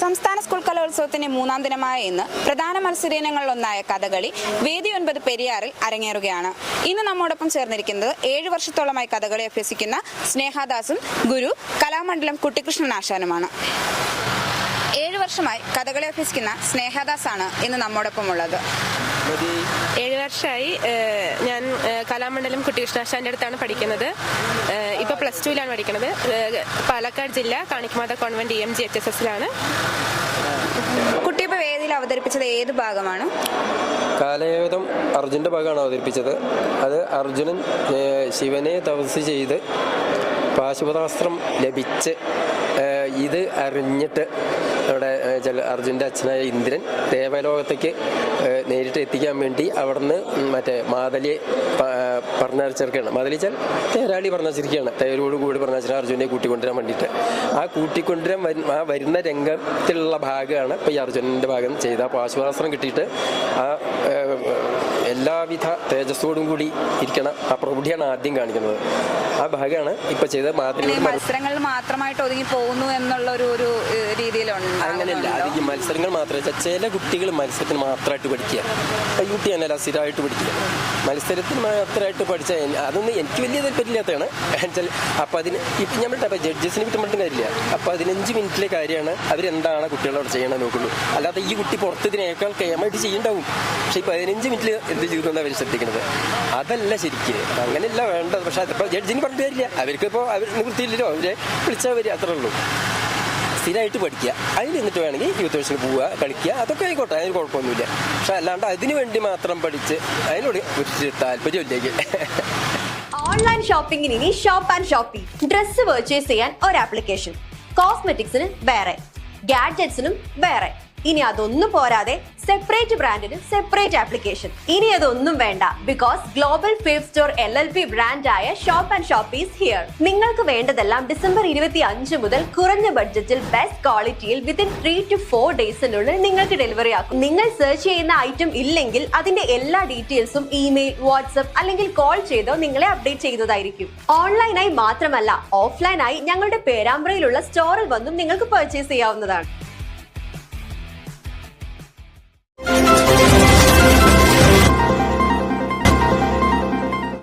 സംസ്ഥാന സ്കൂൾ കലോത്സവത്തിന്റെ മൂന്നാം ദിനമായ ഇന്ന് പ്രധാന മത്സരീനങ്ങളിലൊന്നായ കഥകളി വേദി 9 പെരിയാറിൽ അരങ്ങേറുകയാണ്. ഇന്ന് നമ്മോടൊപ്പം ചേർന്നിരിക്കുന്നത് 7 വർഷത്തോളമായി കഥകളി അഭ്യസിക്കുന്ന സ്നേഹാദാസും ഗുരു കലാമണ്ഡലം കുട്ടിക്കൃഷ്ണൻ ആശാനുമാണ്. 7 വർഷമായി കഥകളി അഭ്യസിക്കുന്ന സ്നേഹാദാസാണ് ഇന്ന് നമ്മോടൊപ്പം ഉള്ളത്. 7 വർഷമായി ഞാൻ കലാമണ്ഡലം കുട്ടികൃഷ്ണാശാന്റെ അടുത്താണ് പഠിക്കുന്നത്. ഇപ്പോൾ +2ലാണ് പഠിക്കുന്നത്. പാലക്കാട് ജില്ല കാണിക്കമാത കോൺവെന്റ് EMGHSSലാണ്. കുട്ടി ഇപ്പോൾ വേദിയിൽ അവതരിപ്പിച്ചത് ഏത് ഭാഗമാണ്? കാലയോധം അർജുൻ്റെ ഭാഗമാണ് അവതരിപ്പിച്ചത്. അത് അർജുനൻ ശിവനെ തപസ് ചെയ്ത് പാശുപതാസ്ത്രം ലഭിച്ച് ഇത് അറിഞ്ഞിട്ട് അവിടെ അർജുൻ്റെ അച്ഛനായ ഇന്ദ്രൻ ദേവലോകത്തേക്ക് നേരിട്ട് എത്തിക്കാൻ വേണ്ടി അവിടുന്ന് മറ്റേ മാതലിയെ പറഞ്ഞയച്ചിരിക്കുകയാണ്. മാതലിച്ചാൽ തേരാളി പറഞ്ഞിരിക്കുകയാണ്. തേരോട് കൂടി പറഞ്ഞാൽ അർജുനെ കൂട്ടിക്കൊണ്ടുവരാൻ വേണ്ടിയിട്ട്. ആ കൂട്ടിക്കൊണ്ടുവരാൻ വരുന്ന രംഗത്തിലുള്ള ഭാഗമാണ് ഇപ്പോൾ ഈ അർജുനൻ്റെ ഭാഗം ചെയ്ത പാശുപതാസ്ത്രം കിട്ടിയിട്ട് ആ എല്ലാവിധ തേജസ്സോടും കൂടി ഇരിക്കണം. ആ പ്രൗഢിയാണ് ആദ്യം കാണിക്കുന്നത്. ആ ഭാഗമാണ് ഇപ്പൊ ചെയ്ത മത്സരങ്ങളിൽ മാത്രമായിട്ട് ഒതുങ്ങി പോകുന്നു എന്നുള്ള ഒരു രീതിയിലുണ്ട്. അങ്ങനെയല്ല, അത് ഈ മത്സരങ്ങൾ മാത്രമല്ല, ചില കുട്ടികൾ മത്സരത്തിന് മാത്രമായിട്ട് പഠിക്കുക. കുട്ടി തന്നെ സ്ഥിരമായിട്ട് പഠിക്കുക. മത്സരത്തിന് മാത്രമായിട്ട് പഠിച്ചാൽ അതൊന്നും എനിക്ക് വലിയ താല്പര്യമില്ലാത്തതാണ്. അപ്പം അതിന് ഇപ്പം നമ്മൾ ജഡ്ജസിന് വിട്ട് മറ്റും കാര്യമില്ല. അപ്പം 15 മിനിറ്റിലെ കാര്യമാണ് അവരെന്താണ് കുട്ടികളോട് ചെയ്യണം നോക്കുള്ളൂ. അല്ലാതെ ഈ കുട്ടി പുറത്തതിനേക്കാൾ കേമായിട്ട് ചെയ്യുന്നുണ്ടാവും. പക്ഷെ ഈ 15 മിനിറ്റിൽ എന്ത് ചെയ്തു എന്നാണ് അവർ ശ്രദ്ധിക്കുന്നത്. അതല്ല ശരിക്ക്, അങ്ങനെയല്ല വേണ്ടത്. പക്ഷെ അതിപ്പോൾ ജഡ്ജിന് പറഞ്ഞു തരില്ല. അവർക്കിപ്പോൾ അവർ നിവൃത്തിയില്ലല്ലോ, അവരെ വിളിച്ചാൽ വരിക, അത്രേ ഉള്ളൂ. സ്ഥിരമായിട്ട് പഠിക്കുക. അതിൽ എന്നിട്ട് വേണമെങ്കിൽ യൂത്ത് ഫെസ്റ്റിന് പോവുക, കളിക്കുക, അതൊക്കെ ആയിക്കോട്ടെ, അതിന് കുഴപ്പമൊന്നുമില്ല. പക്ഷെ അല്ലാണ്ട് അതിന് വേണ്ടി മാത്രം പഠിച്ച് അതിനോട് ഒരു താല്പര്യമില്ലെങ്കിൽ. ഓൺലൈൻ ഷോപ്പിംഗിന് ഇനി shop and Shopee. Dress purchase ചെയ്യാൻ ഒരു ആപ്ലിക്കേഷൻ, കോസ്മെറ്റിക്സിന് വേറെ, ഗാഡ്ജറ്റ്സിനും വേറെ. ഇനി അതൊന്നും പോരാതെ സെപ്പറേറ്റ് ബ്രാൻഡിന് സെപ്പറേറ്റ് ആപ്ലിക്കേഷൻ. ഇനി അതൊന്നും വേണ്ട, because Global Fave Store LLP ബ്രാൻഡായ Shop and Shop is here. നിങ്ങൾക്ക് വേണ്ടതെല്ലാം ഡിസംബർ 25 മുതൽ കുറഞ്ഞ ബഡ്ജറ്റിൽ ബെസ്റ്റ് ക്വാളിറ്റിയിൽ വിത്തിൻ 3 to 4 ഡേയ്സിനുള്ളിൽ നിങ്ങൾക്ക് ഡെലിവറി ആക്കും. നിങ്ങൾ സെർച്ച് ചെയ്യുന്ന ഐറ്റം ഇല്ലെങ്കിൽ അതിന്റെ എല്ലാ ഡീറ്റെയിൽസും ഇമെയിൽ, വാട്സ്ആപ്പ് അല്ലെങ്കിൽ കോൾ ചെയ്തോ നിങ്ങളെ അപ്ഡേറ്റ് ചെയ്യുന്നതായിരിക്കും. ഓൺലൈനായി മാത്രമല്ല, ഓഫ്ലൈനായി ഞങ്ങളുടെ പേരാമ്പ്രയിലുള്ള സ്റ്റോറിൽ വന്നും നിങ്ങൾക്ക് പർച്ചേസ് ചെയ്യാവുന്നതാണ്.